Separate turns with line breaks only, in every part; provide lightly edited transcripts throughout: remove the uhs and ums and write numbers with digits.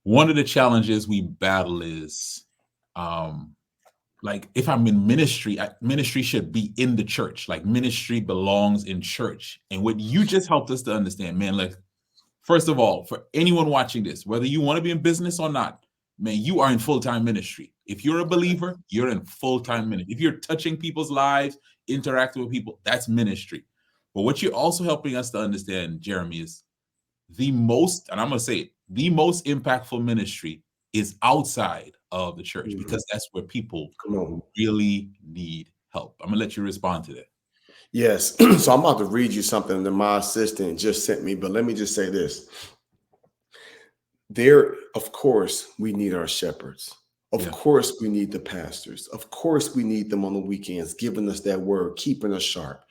one of the challenges we battle is like if I'm in ministry, ministry should be in the church. Like ministry belongs in church. And what you just helped us to understand, man, like first of all, for anyone watching this, whether you want to be in business or not, man, you are in full-time ministry. If you're a believer, you're in full-time ministry. If you're touching people's lives, interacting with people, that's ministry. But what you're also helping us to understand, Jeremy, is the most, and I'm going to say it, the most impactful ministry is outside of the church because that's where people
Come on.
really need help. I'm going to let you respond to that.
Yes. So I'm about to read you something that my assistant just sent me, but let me just say this. There, of course, we need our shepherds. Of course, we need the pastors. Of course, we need them on the weekends, giving us that word, keeping us sharp.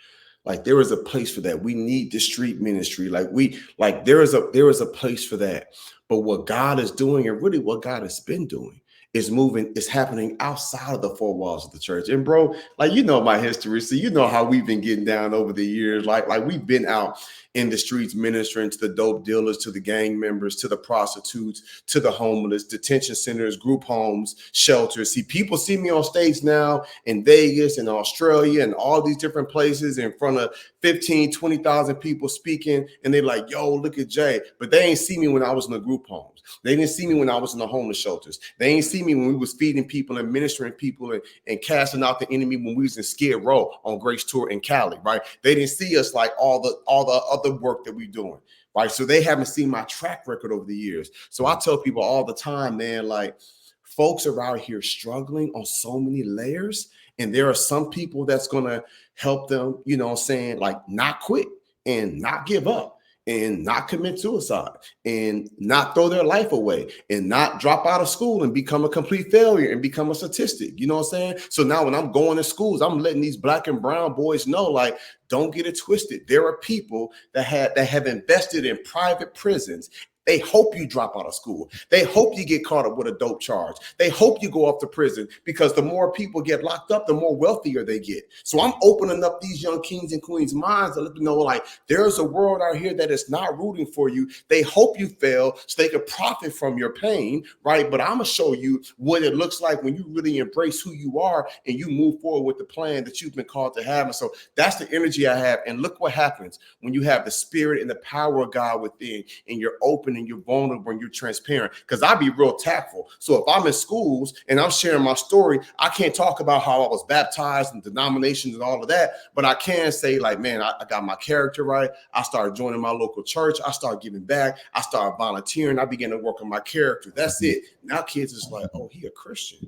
Like there is a place for that. We need the street ministry. There is a place for that. But what God is doing, and really what God has been doing, is happening outside of the four walls of the church. And bro, like you know my history, so you know how we've been getting down over the years. Like we've been out in the streets ministering to the dope dealers, to the gang members, to the prostitutes, to the homeless, detention centers, group homes, shelters. See, people see me on stage now in Vegas and Australia and all these different places in front of 15, 20,000 people speaking. And they're like, yo, look at Jay. But they ain't see me when I was in the group homes. They didn't see me when I was in the homeless shelters. They ain't see me when we was feeding people and ministering people and casting out the enemy when we was in Skid Row on Grace Tour in Cali, right? They didn't see us like all the other work that we're doing, right? So they haven't seen my track record over the years. So I tell people all the time, man, like folks are out here struggling on so many layers. And there are some people that's going to help them, you know what I'm saying, like not quit and not give up and not commit suicide and not throw their life away and not drop out of school and become a complete failure and become a statistic. You know what I'm saying? So now when I'm going to schools, I'm letting these black and brown boys know, like, don't get it twisted. There are people that have invested in private prisons. They hope you drop out of school. They hope you get caught up with a dope charge. They hope you go off to prison because the more people get locked up, the more wealthier they get. So I'm opening up these young kings and queens' minds to let them know, like, there's a world out here that is not rooting for you. They hope you fail so they could profit from your pain, right? But I'm going to show you what it looks like when you really embrace who you are and you move forward with the plan that you've been called to have. And so that's the energy I have. And look what happens when you have the spirit and the power of God within and you're open and you're vulnerable and you're transparent. Because I be real tactful. So if I'm in schools and I'm sharing my story, I can't talk about how I was baptized and denominations and all of that, but I can say, like, man, I got my character right. I started joining my local church. I started giving back. I started volunteering. I began to work on my character. That's it. Now kids is like, oh, he a Christian.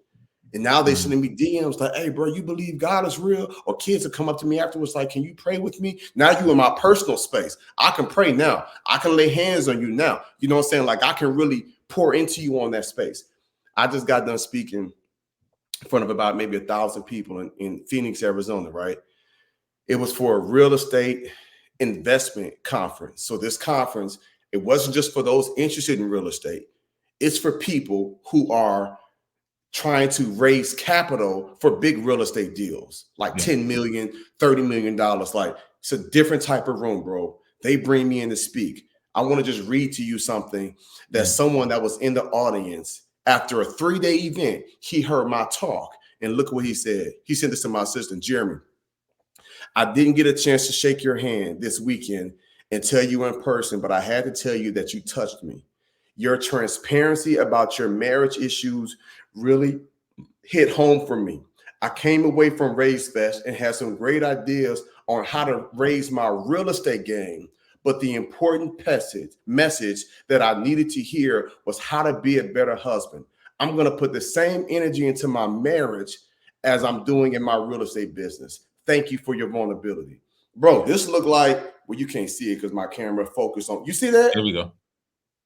And now they sending me DMs like, hey, bro, you believe God is real? Or kids will come up to me afterwards like, can you pray with me? Now you in my personal space. I can pray now. I can lay hands on you now. You know what I'm saying? Like I can really pour into you on that space. I just got done speaking in front of about maybe 1,000 people in Phoenix, Arizona, right? It was for a real estate investment conference. So this conference, it wasn't just for those interested in real estate. It's for people who are trying to raise capital for big real estate deals, like 10 million, $30 million. Like it's a different type of room, bro. They bring me in to speak. I want to just read to you something that someone that was in the audience after a 3-day event, he heard my talk and look what he said. He sent this to my assistant, Jeremy. I didn't get a chance to shake your hand this weekend and tell you in person, but I had to tell you that you touched me. Your transparency about your marriage issues really hit home for me. I came away from Raise Fest and had some great ideas on how to raise my real estate game. But the important message that I needed to hear was how to be a better husband. I'm going to put the same energy into my marriage as I'm doing in my real estate business. Thank you for your vulnerability. Bro, this looked like, well, you can't see it because my camera focused on, you see that?
There we go.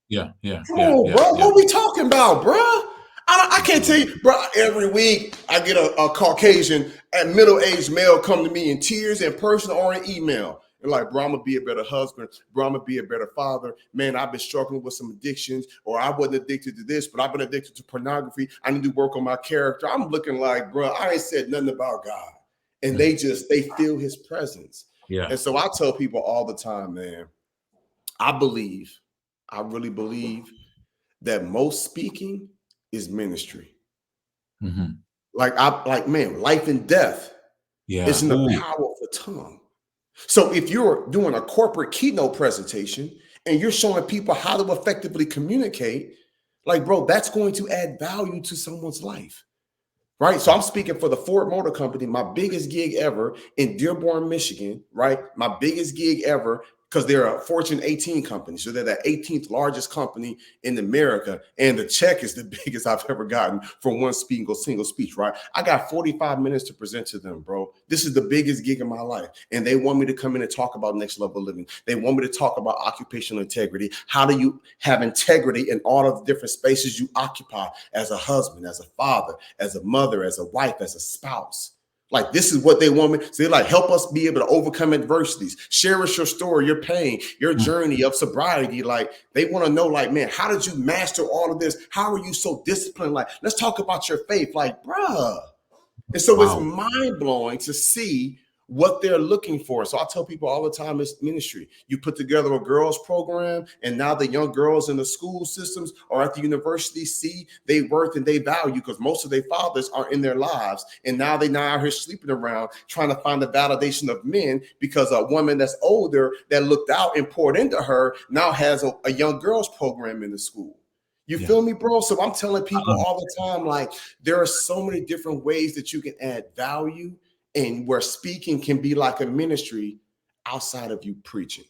Yeah.
Come on, bro. What are we talking about, bro? I can't tell you, bro. Every week I get a Caucasian and middle-aged male come to me in tears in person or in email. And like, bro, I'm gonna be a better husband. Bro, I'm gonna be a better father. Man, I've been struggling with some addictions, or I wasn't addicted to this, but I've been addicted to pornography. I need to work on my character. I'm looking like, bro, I ain't said nothing about God. And they feel his presence.
Yeah.
And so I tell people all the time, man, I really believe that most speaking is ministry.
Mhm.
Like man, life and death is
Yeah.
in the
Ooh.
power of the tongue. So if you're doing a corporate keynote presentation and you're showing people how to effectively communicate, like, bro, that's going to add value to someone's life. Right. So I'm speaking for the Ford Motor Company, my biggest gig ever in Dearborn, Michigan. Right. My biggest gig ever because they're a Fortune 18 company. So they're the 18th largest company in America. And the check is the biggest I've ever gotten for one single speech. Right. I got 45 minutes to present to them, bro. This is the biggest gig in my life. And they want me to come in and talk about next level living. They want me to talk about occupational integrity. How do you have integrity in all of the different spaces you occupy as a husband, as a father, as a mother, as a wife, as a spouse? Like, this is what they want me. So they're like, help us be able to overcome adversities. Share us your story, your pain, your
Mm.
journey of sobriety. Like, they want to know, like, man, how did you master all of this? How are you so disciplined? Like, let's talk about your faith. Like, bruh. And so it's
Wow.
mind blowing to see what they're looking for. So I tell people all the time, it's ministry. You put together a girls program, and now the young girls in the school systems or at the university see they worth and they value because most of their fathers are in their lives. And now they're not out here sleeping around trying to find the validation of men because a woman that's older that looked out and poured into her now has a young girls program in the school. You
Yeah.
feel me, bro? So I'm telling people all the time, like, there are so many different ways that you can add value and where speaking can be like a ministry outside of you preaching.